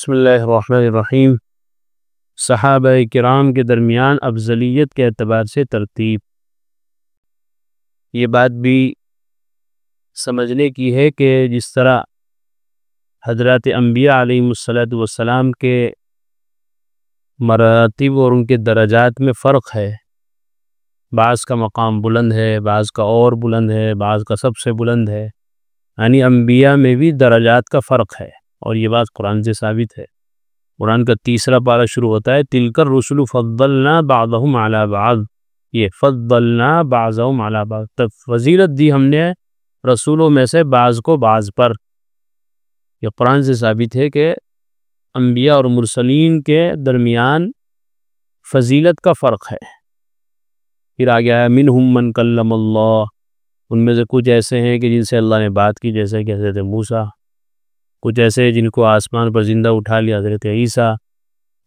بسم اللہ الرحمن الرحیم۔ صحابہ کرام کے درمیان افضلیت کے اعتبار سے ترتیب، یہ بات بھی سمجھنے کی ہے کہ جس طرح حضرات انبیاء علیہم السلام کے مراتب اور ان کے درجات میں فرق ہے، بعض کا مقام بلند ہے، بعض کا اور بلند ہے، بعض کا سب سے بلند ہے، یعنی انبیاء میں بھی درجات کا فرق ہے، اور یہ بات قرآن سے ثابت ہے۔ قرآن کا 3 پارہ شروع ہوتا ہے تِلْکَ الرُّسُلُ فَضَّلْنَا بَعْضَهُمْ عَلَى بَعْضٍ، یہ فَضَّلْنَا بَعْضَهُمْ عَلَى بَعْضٍ، فضیلت دی ہم نے رسولوں میں سے بعض کو بعض پر۔ یہ قرآن سے ثابت ہے کہ انبیاء اور مرسلین کے درمیان فضیلت کا فرق ہے۔ پھر آگے آیا مِنْهُمْ مَنْ كَلَّمَ اللَّهُ، ان میں سے کچھ ایسے ہیں کہ جن سے اللہ نے بات کی، جیسے کہ حضرت موسیٰ، کچھ ایسے جن کو آسمان پر زندہ اٹھا لیا، حضرت عیسیٰ۔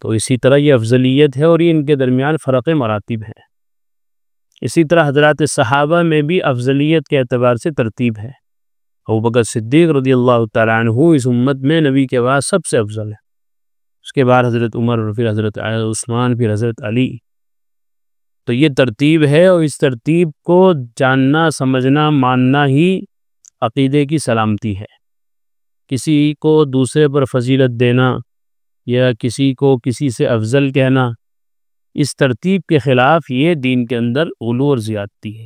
تو اسی طرح یہ افضلیت ہے اور یہ ان کے درمیان فرق مراتب ہے۔ اسی طرح حضرات صحابہ میں بھی افضلیت کے اعتبار سے ترتیب ہے۔ ابوبکر صدیق رضی اللہ تعالیٰ عنہ اس امت میں نبی کے بعد سب سے افضل ہے، اس کے بعد حضرت عمر، پھر حضرت عثمان، پھر حضرت علی۔ تو یہ ترتیب ہے، اور اس ترتیب کو جاننا، سمجھنا، ماننا ہی عقیدے کی سلامتی ہے۔ کسی کو دوسرے پر فضیلت دینا یا کسی کو کسی سے افضل کہنا، اس ترتیب کے خلاف یہ دین کے اندر غلو اور زیادتی ہے۔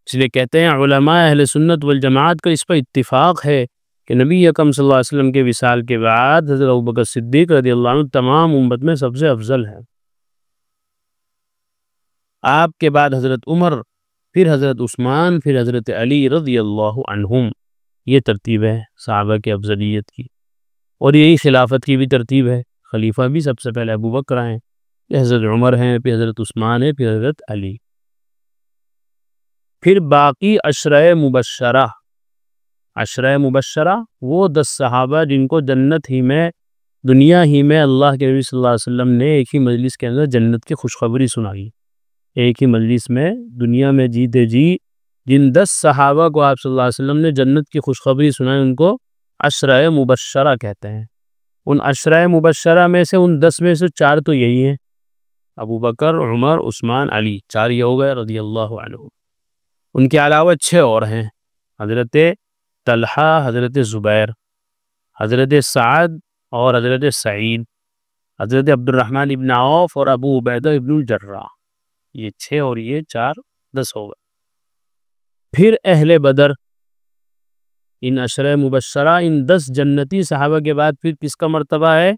اس لیے کہتے ہیں علماء اہل سنت والجماعت کا اس پر اتفاق ہے کہ نبی اکرم صلی اللہ علیہ وسلم کے وصال کے بعد حضرت ابوبکر صدیق رضی اللہ عنہ تمام امت میں سب سے افضل ہے۔ آپ کے بعد حضرت عمر، پھر حضرت عثمان، پھر حضرت علی رضی اللہ عنہم۔ یہ ترتیب ہے صحابہ کے افضلیت کی، اور یہی خلافت کی بھی ترتیب ہے۔ خلیفہ بھی سب سے پہلے ابوبکر ہیں، پھر حضرت عمر ہیں، پھر حضرت عثمان ہیں، پھر حضرت علی۔ پھر باقی عشرہ مبشرہ، عشرہ مبشرہ وہ 10 صحابہ جن کو جنت ہی میں، دنیا ہی میں اللہ کے نبی صلی اللہ علیہ وسلم نے ایک ہی مجلس کے اندر جنت کی خوشخبری سنائی۔ ایک ہی مجلس میں دنیا میں جیتے جی جن 10 صحابہ کو آپ صلی اللہ علیہ وسلم نے جنت کی خوشخبری سنائی، ان کو عشرہ مبشرہ کہتے ہیں۔ ان عشرہ مبشرہ میں سے ان 10 میں سے 4 تو یہی ہیں، ابوبکر، عمر، عثمان، علی، 4 یہ ہو گئے رضی اللہ عنہ۔ ان کے علاوہ 6 اور ہیں، حضرت طلحہ، حضرت زبیر، حضرت سعد اور حضرت سعید، حضرت عبد الرحمن ابن عوف اور ابو عبیدہ ابن الجراح۔ یہ 6 اور یہ 4، 10 ہو گئے۔ پھر اہل بدر، ان عشرہ مبشرہ، ان 10 جنتی صحابہ کے بعد پھر کس کا مرتبہ ہے؟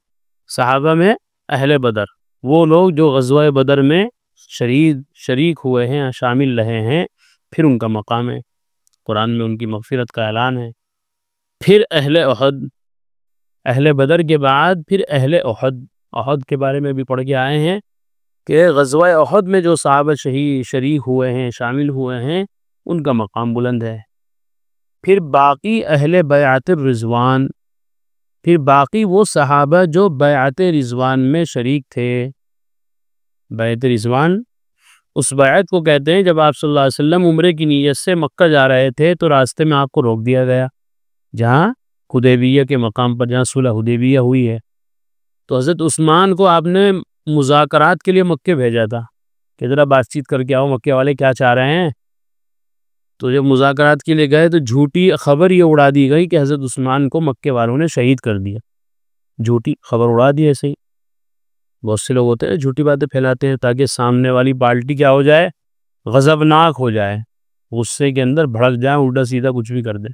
صحابہ میں اہل بدر، وہ لوگ جو غزوہ بدر میں شریک ہوئے ہیں، شامل رہے ہیں، پھر ان کا مقام ہے، قرآن میں ان کی مغفرت کا اعلان ہے۔ پھر اہل احد، اہل بدر کے بعد پھر اہل احد۔ احد کے بارے میں بھی پڑھ کے آئے ہیں کہ غزوہ احد میں جو صحابہ شریک ہوئے ہیں، شامل ہوئے ہیں، ان کا مقام بلند ہے۔ پھر باقی اہل بیعت الرضوان، پھر باقی وہ صحابہ جو بیعت رضوان میں شریک تھے۔ بیعت رضوان اس بیعت کو کہتے ہیں جب آپ صلی اللہ علیہ وسلم عمرے کی نیت سے مکہ جا رہے تھے تو راستے میں آپ کو روک دیا گیا، جہاں حدیبیہ کے مقام پر، جہاں صلح حدیبیہ ہوئی ہے، تو حضرت عثمان کو آپ نے مذاکرات کے لیے مکہ بھیجا تھا کہ ذرا بات چیت کر کے آؤ، مکہ والے کیا چاہ رہے ہیں۔ تو جب مذاکرات کے لیے گئے تو جھوٹی خبر یہ اڑا دی گئی کہ حضرت عثمان کو مکے والوں نے شہید کر دیا۔ جھوٹی خبر اڑا دی ایسے ہی۔ بہت سے لوگ ہوتے ہیں جھوٹی باتیں پھیلاتے ہیں تاکہ سامنے والی پارٹی کیا ہو جائے، غضبناک ہو جائے، غصے کے اندر بھڑک جائے، الٹا سیدھا کچھ بھی کر دے۔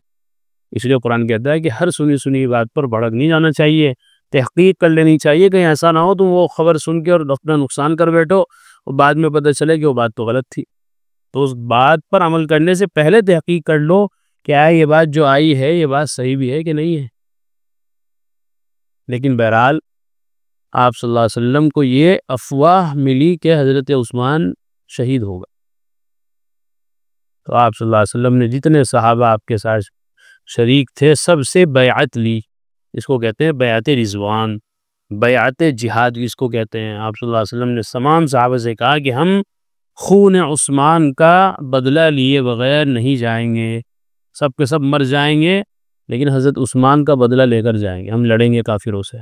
اس لیے قرآن کہتا ہے کہ ہر سنی بات پر بھڑک نہیں جانا چاہیے، تحقیق کر لینی چاہیے، کہیں ایسا نہ ہو تم وہ خبر سن کے اور اپنا نقصان کر بیٹھو اور بعد میں پتہ چلے کہ وہ بات تو غلط تھی۔ تو اس بات پر عمل کرنے سے پہلے تحقیق کر لو کیا یہ بات جو آئی ہے یہ بات صحیح بھی ہے کہ نہیں ہے۔ لیکن بہرحال آپ صلی اللہ علیہ وسلم کو یہ افواہ ملی کہ حضرت عثمان شہید ہوگا، تو آپ صلی اللہ علیہ وسلم نے جتنے صحابہ آپ کے ساتھ شریک تھے سب سے بیعت لی۔ اس کو کہتے ہیں بیعت رضوان، بیعت جہاد اس کو کہتے ہیں۔ آپ صلی اللہ علیہ وسلم نے تمام صحابہ سے کہا کہ ہم خون عثمان کا بدلہ لیے بغیر نہیں جائیں گے، سب کے سب مر جائیں گے لیکن حضرت عثمان کا بدلہ لے کر جائیں گے، ہم لڑیں گے کافروں سے۔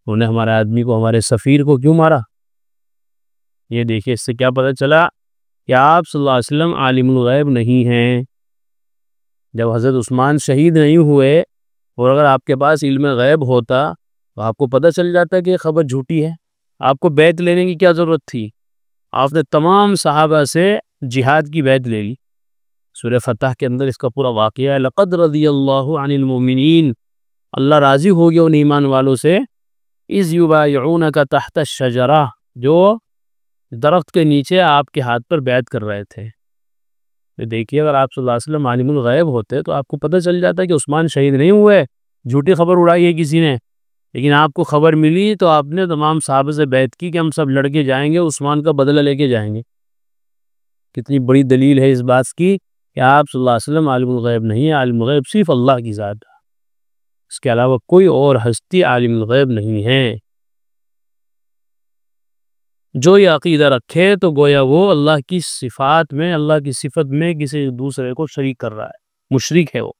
انہوں نے ہمارے آدمی کو، ہمارے سفیر کو کیوں مارا؟ یہ دیکھیے اس سے کیا پتہ چلا کہ آپ صلی اللہ علیہ وسلم عالم الغیب نہیں ہیں۔ جب حضرت عثمان شہید نہیں ہوئے اور اگر آپ کے پاس علم غیب ہوتا تو آپ کو پتہ چل جاتا کہ یہ خبر جھوٹی ہے، آپ کو بیعت لینے کی کیا ضرورت تھی؟ آپ نے تمام صحابہ سے جہاد کی بیعت لے لی۔ سورہ فتح کے اندر اس کا پورا واقعہ ہے، لقد رضی اللہ عن المؤمنین، اللہ راضی ہو گیا ان ایمان والوں سے، اذ یبایعونک تحت الشجرہ، جو درخت کے نیچے آپ کے ہاتھ پر بیعت کر رہے تھے۔ دیکھیے اگر آپ صلی اللہ علیہ وسلم عالم الغیب ہوتے تو آپ کو پتہ چل جاتا کہ عثمان شہید نہیں ہوئے، جھوٹی خبر اڑائی ہے کسی نے، لیکن آپ کو خبر ملی تو آپ نے تمام صحابہ سے بیعت کی کہ ہم سب لڑ کے جائیں گے، عثمان کا بدلہ لے کے جائیں گے۔ کتنی بڑی دلیل ہے اس بات کی کہ آپ صلی اللہ علیہ وسلم عالم الغیب نہیں ہے، عالم الغیب صرف اللہ کی ذات ہے، اس کے علاوہ کوئی اور ہستی عالم الغیب نہیں ہے۔ جو یہ عقیدہ رکھے تو گویا وہ اللہ کی صفات میں، اللہ کی صفت میں کسی دوسرے کو شریک کر رہا ہے، مشرک ہے، وہ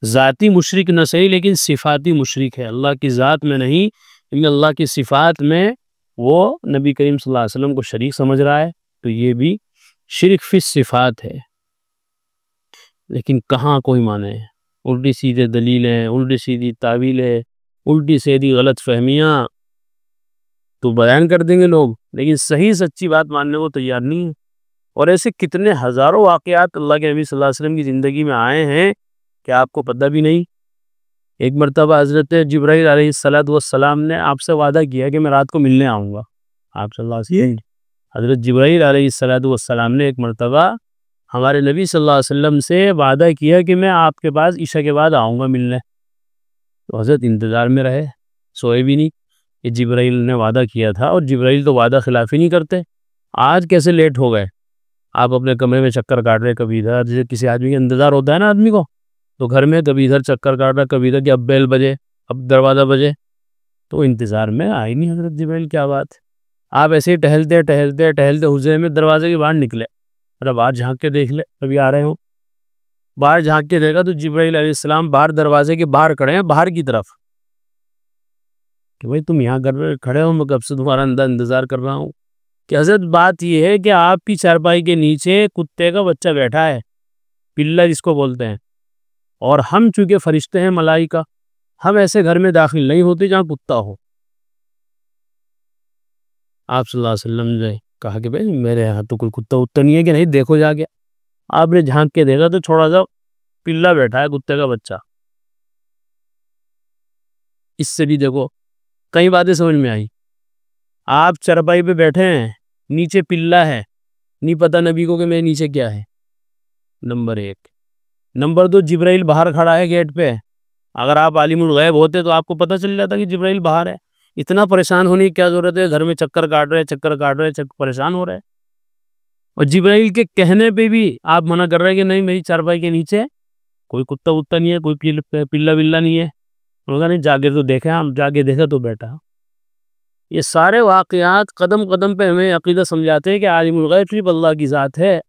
ذاتی مشرک نہ صحیح لیکن صفاتی مشرک ہے، اللہ کی ذات میں نہیں لیکن اللہ کی صفات میں وہ نبی کریم صلی اللہ علیہ وسلم کو شریک سمجھ رہا ہے، تو یہ بھی شرک فی الصفات ہے۔ لیکن کہاں کوئی مانے، الٹی سیدھے دلیلیں، الٹی سیدھی تعویلیں، الٹی سیدھی غلط فہمیاں تو بیان کر دیں گے لوگ، لیکن صحیح سچی بات ماننے کو تیار نہیں ہے۔ اور ایسے کتنے ہزاروں واقعات اللہ کے نبی صلی اللہ علیہ وسلم کی زندگی میں آئے ہیں کہ آپ کو پتہ بھی نہیں۔ ایک مرتبہ حضرت جبرائیل علیہ السلام نے آپ سے وعدہ کیا کہ میں رات کو ملنے آؤں گا، آپ صلی اللہ علیہ وسلم، حضرت جبرائیل علیہ السلام نے ایک مرتبہ ہمارے نبی صلی اللہ علیہ وسلم سے وعدہ کیا کہ میں آپ کے پاس عشاء کے بعد آؤں گا ملنے، تو حضرت انتظار میں رہے، سوئے بھی نہیں۔ یہ جبرائیل نے وعدہ کیا تھا اور جبرائیل تو وعدہ خلافی نہیں کرتے۔ آج کیسے لیٹ ہو گئے؟ آپ اپنے کمرے میں چکر کاٹ رہے، کبھی ادھر، جیسے کسی آدمی کا انتظار ہوتا ہے نا آدمی کو، تو گھر میں کبھی ادھر چکر کاٹ رہا، کبھی ادھر کہ اب بیل بجے، اب دروازہ بجے، تو انتظار میں آئی نہیں حضرت جبرائیل، کیا بات ہے؟ آپ ایسے ہی ٹہلتے ٹہلتے ٹہلتے حجرے میں دروازے کے باہر نکلے، باہر جھانک کے دیکھ لے کبھی آ رہے ہوں، باہر جھانک کے دیکھا تو جبرائیل علیہ السلام باہر دروازے کے باہر کھڑے ہیں، باہر کی طرف، کہ بھئی تم یہاں کھڑے ہو، میں کب سے تمہارا انتظار کر رہا ہوں۔ کہ حضرت بات یہ ہے کہ آپ کی چارپائی کے نیچے کتے کا بچہ بیٹھا ہے، پلہ جس کو بولتے ہیں، اور ہم چونکہ فرشتے ہیں ملائکہ، ہم ایسے گھر میں داخل نہیں ہوتے جہاں کتا ہو۔ آپ صلی اللہ علیہ وسلم نے کہا کہ بھئی میرے یہاں تو کوئی کتا اتتا نہیں ہے کہ نہیں، دیکھو جا کے۔ آپ نے جھانک کے دیکھا تو چھوڑا سا پلہ بیٹھا ہے، کتے کا بچہ۔ اس سے بھی دیکھو کئی باتیں سمجھ میں آئی۔ آپ چرپائی پہ بیٹھے ہیں، نیچے پلہ ہے، نہیں پتہ نبی کو کہ میرے نیچے کیا ہے، نمبر ایک۔ نمبر دو، جبرائیل باہر کھڑا ہے گیٹ پہ، اگر آپ عالم الغیب ہوتے تو آپ کو پتہ چل جاتا کہ جبرائیل باہر ہے، اتنا پریشان ہونے کی کیا ضرورت ہے؟ گھر میں چکر کاٹ رہے پریشان ہو رہے، اور جبرائیل کے کہنے پہ بھی آپ منع کر رہے ہیں کہ نہیں میری چارپائی کے نیچے کوئی کتا وتا نہیں ہے، کوئی پلہ بلہ نہیں ہے۔ انہوں نے کہا نہیں، جاگے تو دیکھا، ہم جاگے دیکھا تو بیٹھا۔ یہ سارے واقعات قدم قدم پہ ہمیں عقیدہ سمجھاتے ہیں کہ عالم الغیب صرف اللہ کی ذات ہے۔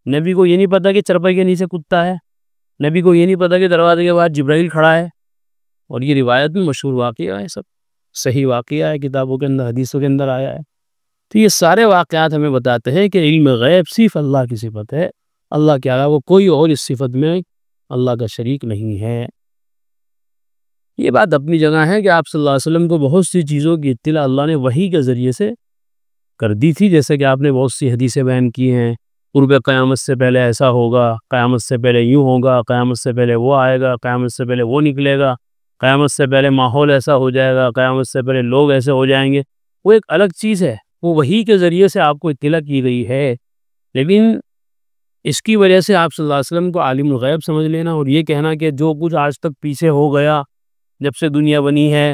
نبی کو یہ نہیں پتا کہ چرپائی کے نیچے کتا ہے، نبی کو یہ نہیں پتا کہ دروازے کے بعد جبرائیل کھڑا ہے، اور یہ روایت میں مشہور واقعہ ہے، سب صحیح واقعہ ہے، کتابوں کے اندر، حدیثوں کے اندر آیا ہے۔ تو یہ سارے واقعات ہمیں بتاتے ہیں کہ علم غیب صرف اللہ کی صفت ہے، اللہ کے علاوہ کوئی اور اس صفت میں اللہ کا شریک نہیں ہے۔ یہ بات اپنی جگہ ہے کہ آپ صلی اللہ علیہ وسلم کو بہت سی چیزوں کی اطلاع اللہ نے وحی کے ذریعے سے کر دی تھی، جیسے کہ آپ نے بہت سی حدیثیں بیان کی ہیں، قرب قیامت سے پہلے ایسا ہوگا، قیامت سے پہلے یوں ہوگا، قیامت سے پہلے وہ آئے گا، قیامت سے پہلے وہ نکلے گا، قیامت سے پہلے ماحول ایسا ہو جائے گا، قیامت سے پہلے لوگ ایسے ہو جائیں گے۔ وہ ایک الگ چیز ہے، وہ وحی کے ذریعے سے آپ کو اطلاع کی گئی ہے، لیکن اس کی وجہ سے آپ صلی اللہ علیہ وسلم کو عالم الغیب سمجھ لینا اور یہ کہنا کہ جو کچھ آج تک پیچھے ہو گیا جب سے دنیا بنی ہے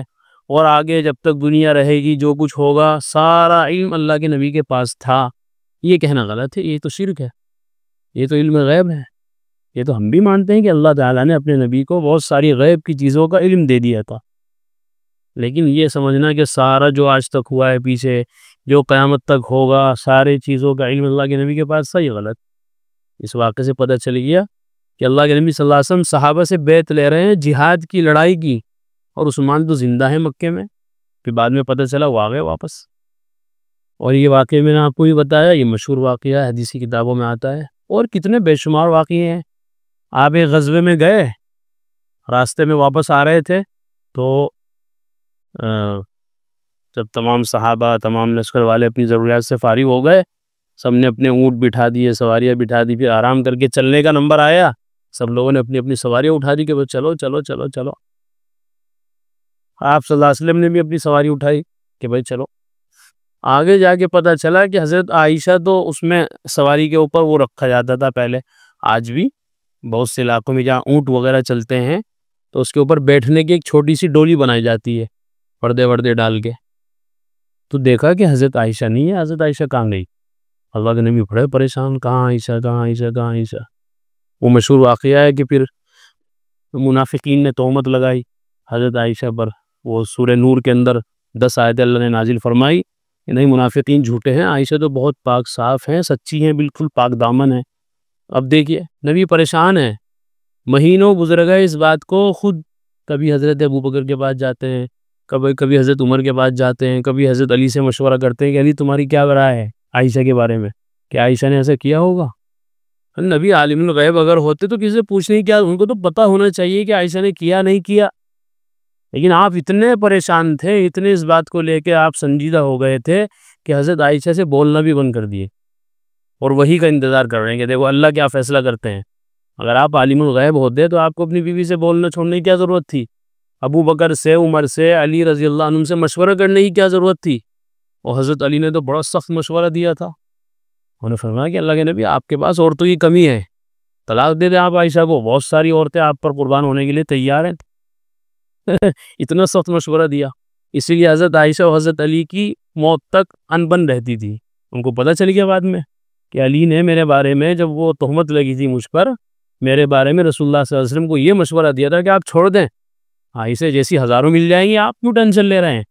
اور آگے جب تک دنیا رہے گی جو کچھ ہوگا سارا علم اللہ کے نبی کے پاس تھا، یہ کہنا غلط ہے، یہ تو شرک ہے، یہ تو علم غیب ہے۔ یہ تو ہم بھی مانتے ہیں کہ اللہ تعالیٰ نے اپنے نبی کو بہت ساری غیب کی چیزوں کا علم دے دیا تھا، لیکن یہ سمجھنا کہ سارا جو آج تک ہوا ہے پیچھے جو قیامت تک ہوگا سارے چیزوں کا علم اللہ کے نبی کے پاس تھا، یہ غلط۔ اس واقعے سے پتہ چل گیا کہ اللہ کے نبی صلی اللہ علیہ وسلم صحابہ سے بیعت لے رہے ہیں جہاد کی، لڑائی کی، اور عثمان تو زندہ ہے مکے میں، پھر بعد میں پتہ چلا وہ آ گئے واپس. اور یہ واقعہ میں نے آپ کو بھی بتایا، یہ مشہور واقعہ ہے، حدیثی کتابوں میں آتا ہے. اور کتنے بے شمار واقعے ہیں. آپ ایک غزوے میں گئے، راستے میں واپس آ رہے تھے تو جب تمام صحابہ تمام لشکر والے اپنی ضروریات سے فارغ ہو گئے، سب نے اپنے اونٹ بٹھا دیے، سواریاں بٹھا دی، پھر آرام کر کے چلنے کا نمبر آیا، سب لوگوں نے اپنی اپنی سواریاں اٹھا دی کہ بس چلو چلو چلو چلو. آپ صلی اللہ علیہ وسلم نے بھی اپنی سواری اٹھائی کہ بھائی چلو. آگے جا کے پتہ چلا کہ حضرت عائشہ تو اس میں سواری کے اوپر وہ رکھا جاتا تھا پہلے، آج بھی بہت سے علاقوں میں جہاں اونٹ وغیرہ چلتے ہیں تو اس کے اوپر بیٹھنے کی ایک چھوٹی سی ڈولی بنائی جاتی ہے پردے وردے ڈال کے. تو دیکھا کہ حضرت عائشہ نہیں ہے. حضرت عائشہ کہاں گئی؟ اللہ کے نبی بڑے پریشان، کہاں عائشہ کہاں عائشہ کہاں عائشہ. وہ مشہور واقعہ ہے کہ پھر منافقین نے تہمت لگائی حضرت عائشہ پر. وہ سورہ نور کے اندر 10 آیتیں اللہ نے نازل فرمائی کہ نہیں، منافقین جھوٹے ہیں، عائشہ تو بہت پاک صاف ہیں، سچی ہیں، بالکل پاک دامن ہیں. اب دیکھیے نبی پریشان ہیں، مہینوں گزر گئے اس بات کو. خود کبھی حضرت ابوبکر کے پاس جاتے ہیں، کبھی حضرت عمر کے پاس جاتے ہیں، کبھی حضرت علی سے مشورہ کرتے ہیں کہ علی تمہاری کیا رائے ہے عائشہ کے بارے میں، کہ عائشہ نے ایسا کیا ہوگا. نبی عالم الغیب اگر ہوتے تو کسی سے پوچھنے کیا، ان کو تو پتہ ہونا چاہیے کہ عائشہ نے کیا نہیں کیا. لیکن آپ اتنے پریشان تھے، اتنے اس بات کو لے کے آپ سنجیدہ ہو گئے تھے کہ حضرت عائشہ سے بولنا بھی بند کر دیے اور وہی کا انتظار کر رہے ہیں کہ دیکھو اللہ کیا فیصلہ کرتے ہیں. اگر آپ عالم الغیب ہوتے تو آپ کو اپنی بیوی سے بولنا چھوڑنے کی کیا ضرورت تھی؟ ابو بکر سے، عمر سے، علی رضی اللہ عنہ سے مشورہ کرنے کی کیا ضرورت تھی؟ اور حضرت علی نے تو بڑا سخت مشورہ دیا تھا. انہوں نے فرمایا کہ اللہ کے نبی آپ کے پاس عورتوں کی کمی ہے، طلاق دے دیں آپ عائشہ کو، بہت ساری عورتیں آپ پر قربان ہونے کے لیے تیار ہیں. اتنا سخت مشورہ دیا. اسی لیے حضرت عائشہ اور حضرت علی کی موت تک انبن رہتی تھی. ان کو پتہ چل گیا بعد میں کہ علی نے میرے بارے میں، جب وہ تہمت لگی تھی مجھ پر، میرے بارے میں رسول اللہ صلی اللہ علیہ وسلم کو یہ مشورہ دیا تھا کہ آپ چھوڑ دیں، عائشہ جیسی ہزاروں مل جائیں گی، آپ کیوں ٹینشن لے رہے ہیں.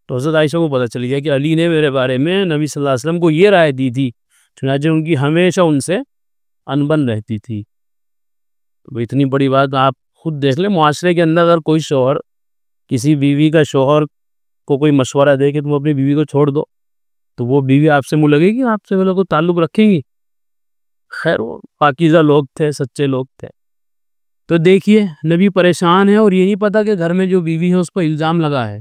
تو حضرت عائشہ کو پتہ چل گیا کہ علی نے میرے بارے میں نبی صلی اللہ علیہ وسلم کو یہ رائے دی تھی، چنانچہ ان کی ہمیشہ ان سے انبن رہتی تھی. تو اتنی بڑی بات آپ خود دیکھ لیں. معاشرے کے اندر اگر کوئی شوہر کسی بیوی کا شوہر کو کوئی مشورہ دے کہ تم اپنی بیوی کو چھوڑ دو، تو وہ بیوی آپ سے منہ لگے گی؟ آپ سے وہ لوگ تعلق رکھیں گی؟ خیر وہ پاکیزہ لوگ تھے، سچے لوگ تھے. تو دیکھیے نبی پریشان ہے اور یہ نہیں پتا کہ گھر میں جو بیوی ہے اس پر الزام لگا ہے.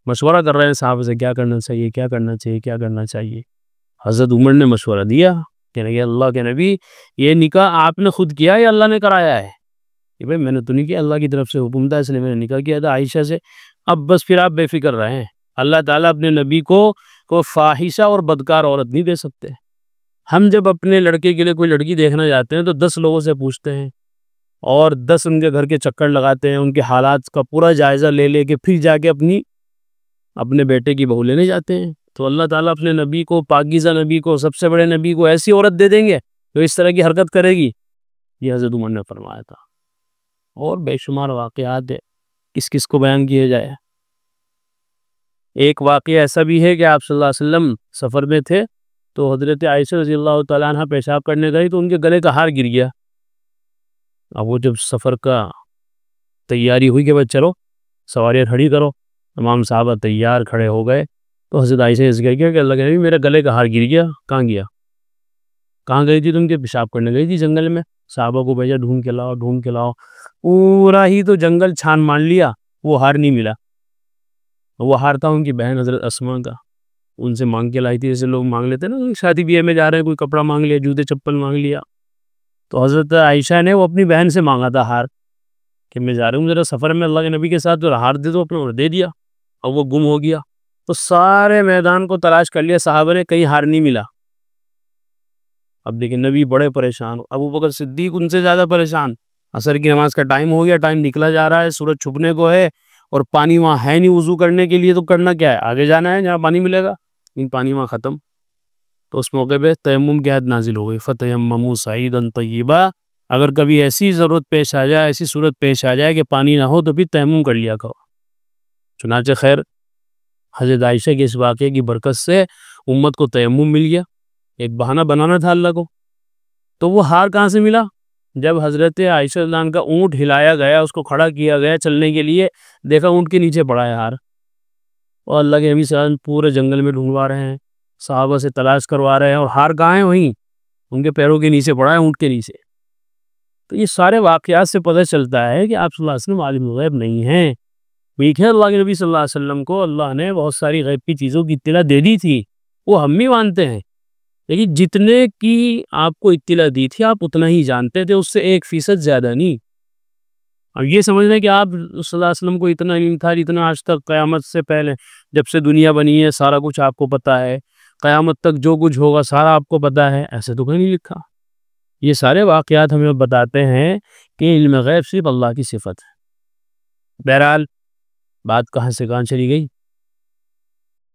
مشورہ کر رہے ہیں صاحب سے کیا کرنا چاہیے کیا کرنا چاہیے کیا کرنا چاہیے. حضرت عمر نے مشورہ دیا کہ نہیں اللہ کے نبی، یہ نکاح آپ نے خود کیا یا اللہ نے کرایا ہے؟ کہ بھئی میں نے تو نہیں کیا، اللہ کی طرف سے حکم تھا، اس لیے میں نے نکاح کیا تھا عائشہ سے. اب بس پھر آپ بے فکر رہے ہیں. اللہ تعالیٰ اپنے نبی کو فاحشہ اور بدکار عورت نہیں دے سکتے. ہم جب اپنے لڑکے کے لیے کوئی لڑکی دیکھنا جاتے ہیں تو 10 لوگوں سے پوچھتے ہیں اور 10 ان کے گھر کے چکر لگاتے ہیں، ان کے حالات کا پورا جائزہ لے لے کے پھر جا کے اپنے بیٹے کی بہو لینے جاتے ہیں. تو اللہ تعالیٰ اپنے نبی کو، پاکیزہ نبی کو، سب سے بڑے نبی کو ایسی عورت دے دیں گے جو اس طرح کی حرکت کرے گی؟ یہ حضرت عمر نے فرمایا تھا. اور بے شمار واقعات ہے، کس کس کو بیان کیے جائے. ایک واقعہ ایسا بھی ہے کہ آپ صلی اللہ علیہ وسلم سفر میں تھے تو حضرت عائشہ رضی اللہ تعالیٰ عنہ پیشاب کرنے گئی تو ان کے گلے کا ہار گر گیا. اب وہ جب سفر کا تیاری ہوئی کہ بس چلو سواریاں کھڑی کرو، تمام صحابہ تیار کھڑے ہو گئے تو حضرت عائشہ سے کہا کہ اللہ کے نبی میرے گلے کا ہار گر گیا. کہاں گیا؟ کہاں گئی تھی تم؟ کے پیشاب کرنے گئی تھی جنگل میں. صحابہ کو بھیجا ڈھونڈ کے لاؤ ڈھونڈ کے لاؤ. پورا ہی تو جنگل چھان مان لیا، وہ ہار نہیں ملا. وہ ہار تھا ان کی بہن حضرت اسماء کا، ان سے مانگ کے لائی تھی، جیسے لوگ مانگ لیتے نا شادی بیاہ میں جا رہے ہیں، کوئی کپڑا مانگ لیا، جوتے چپل مانگ لیا. تو حضرت عائشہ نے وہ اپنی بہن سے مانگا تھا ہار کہ میں جا رہا ہوں ذرا سفر میں اللہ کے نبی کے ساتھ، تو ہار دے دو اپنا. دے دیا اور وہ گم ہو گیا. تو سارے میدان کو تلاش کر لیا صحابہ نے، کہیں ہار نہیں ملا. اب دیکھیں نبی بڑے پریشان، ابو بکر صدیق ان سے زیادہ پریشان. عصر کی نماز کا ٹائم ہو گیا، ٹائم نکلا جا رہا ہے، سورج چھپنے کو ہے اور پانی وہاں ہے نہیں وضو کرنے کے لیے. تو کرنا کیا ہے؟ آگے جانا ہے جہاں پانی ملے گا، لیکن پانی وہاں ختم. تو اس موقع پہ تیمم کی آیت نازل ہو گئی، فَتَيَمَّمُوا صَعِيدًا طَيِّبًا. اگر کبھی ایسی ضرورت پیش آ جائے، ایسی صورت پیش آ جائے کہ پانی نہ ہو تو پھر تیمم کر لیا کرو. چنانچہ خیر حضرت عائشہ کے اس واقعے کی برکت سے امت کو تیمم مل گیا. ایک بہانہ بنانا تھا اللہ کو. تو وہ ہار کہاں سے ملا؟ جب حضرت عائشہ رضی اللہ عنہا کا اونٹ ہلایا گیا، اس کو کھڑا کیا گیا چلنے کے لیے، دیکھا اونٹ کے نیچے پڑا ہے ہار. اور اللہ کے نبی صلی اللہ علیہ وسلم پورے جنگل میں ڈھونڈوا رہے ہیں، صحابہ سے تلاش کروا رہے ہیں، اور ہار کہاں ہیں؟ وہیں ان کے پیروں کے نیچے پڑا ہے، اونٹ کے نیچے۔ تو یہ سارے واقعات سے پتہ چلتا ہے کہ آپ صلی اللہ علیہ وسلم عالم الغیب نہیں ہیں۔ ٹھیک ہے، اللہ کے نبی صلی اللہ علیہ وسلم کو اللہ نے بہت ساری غیب کی چیزوں کی اطلاع دے دی تھی، وہ ہم بھی مانتے ہیں، لیکن جتنے کی آپ کو اطلاع دی تھی آپ اتنا ہی جانتے تھے، اس سے 1% زیادہ نہیں۔ اب یہ سمجھنا کہ آپ صلی اللہ علیہ وسلم کو اتنا علم تھا جتنا آج تک قیامت سے پہلے جب سے دنیا بنی ہے سارا کچھ آپ کو پتہ ہے، قیامت تک جو کچھ ہوگا سارا آپ کو پتہ ہے، ایسے تو کہیں نہیں لکھا۔ یہ سارے واقعات ہمیں بتاتے ہیں کہ علم غیب صرف اللہ کی صفت ہے۔ بہرحال بات کہاں سے کہاں چلی گئی؟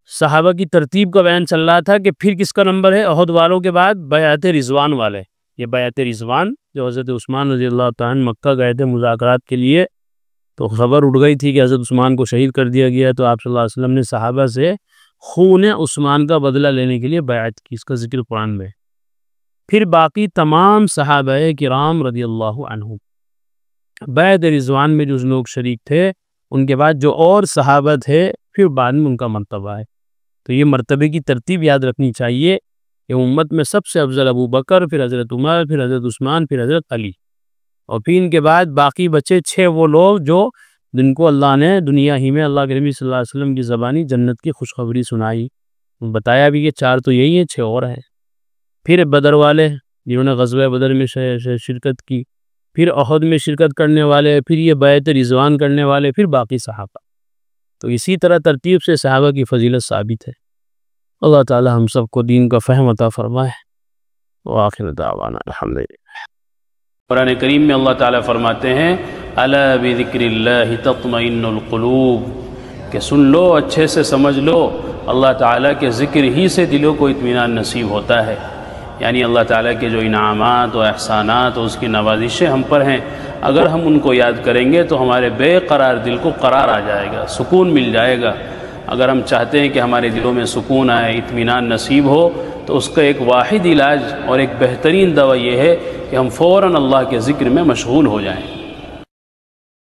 صحابہ کی ترتیب کا بیان چل رہا تھا کہ پھر کس کا نمبر ہے؟ احد والوں کے بعد بیعت رضوان والے۔ یہ بیعت رضوان جو حضرت عثمان رضی اللہ تعالیٰ عنہ مکہ گئے تھے مذاکرات کے لیے، تو خبر اٹھ گئی تھی کہ حضرت عثمان کو شہید کر دیا گیا، تو آپ صلی اللہ علیہ وسلم نے صحابہ سے خون عثمان کا بدلہ لینے کے لیے بیعت کی، اس کا ذکر قرآن میں۔ پھر باقی تمام صحابہ کرام رضی اللہ عنہ بیعت رضوان میں جو لوگ شریک تھے، ان کے بعد جو اور صحابہ تھے پھر بعد میں ان کا مرتبہ ہے۔ تو یہ مرتبے کی ترتیب یاد رکھنی چاہیے کہ امت میں سب سے افضل ابو بکر، پھر حضرت عمر، پھر حضرت عثمان، پھر حضرت علی، اور پھر ان کے بعد باقی بچے 6 وہ لوگ جو جن کو اللہ نے دنیا ہی میں اللہ کے نبی صلی اللہ علیہ وسلم کی زبانی جنت کی خوشخبری سنائی، بتایا بھی کہ 4 تو یہی ہیں، 6 اور ہیں۔ پھر بدر والے جنہوں نے غزوہ بدر میں شرکت کی، پھر احد میں شرکت کرنے والے، پھر یہ بیعت رضوان کرنے والے، پھر باقی صحابہ۔ تو اسی طرح ترتیب سے صحابہ کی فضیلت ثابت ہے۔ اللہ تعالی ہم سب کو دین کا فہم عطا فرمائے۔ وآخر دعوانا الحمدللہ۔ قرآن کریم میں اللہ تعالیٰ فرماتے ہیں الا بذکر اللہ تطمئن القلوب، کہ سن لو، اچھے سے سمجھ لو، اللہ تعالیٰ کے ذکر ہی سے دلوں کو اطمینان نصیب ہوتا ہے۔ یعنی اللہ تعالیٰ کے جو انعامات و احسانات و اس کی نوازشیں ہم پر ہیں، اگر ہم ان کو یاد کریں گے تو ہمارے بے قرار دل کو قرار آ جائے گا، سکون مل جائے گا۔ اگر ہم چاہتے ہیں کہ ہمارے دلوں میں سکون آئے، اطمینان نصیب ہو، تو اس کا ایک واحد علاج اور ایک بہترین دوا یہ ہے کہ ہم فوراً اللہ کے ذکر میں مشغول ہو جائیں۔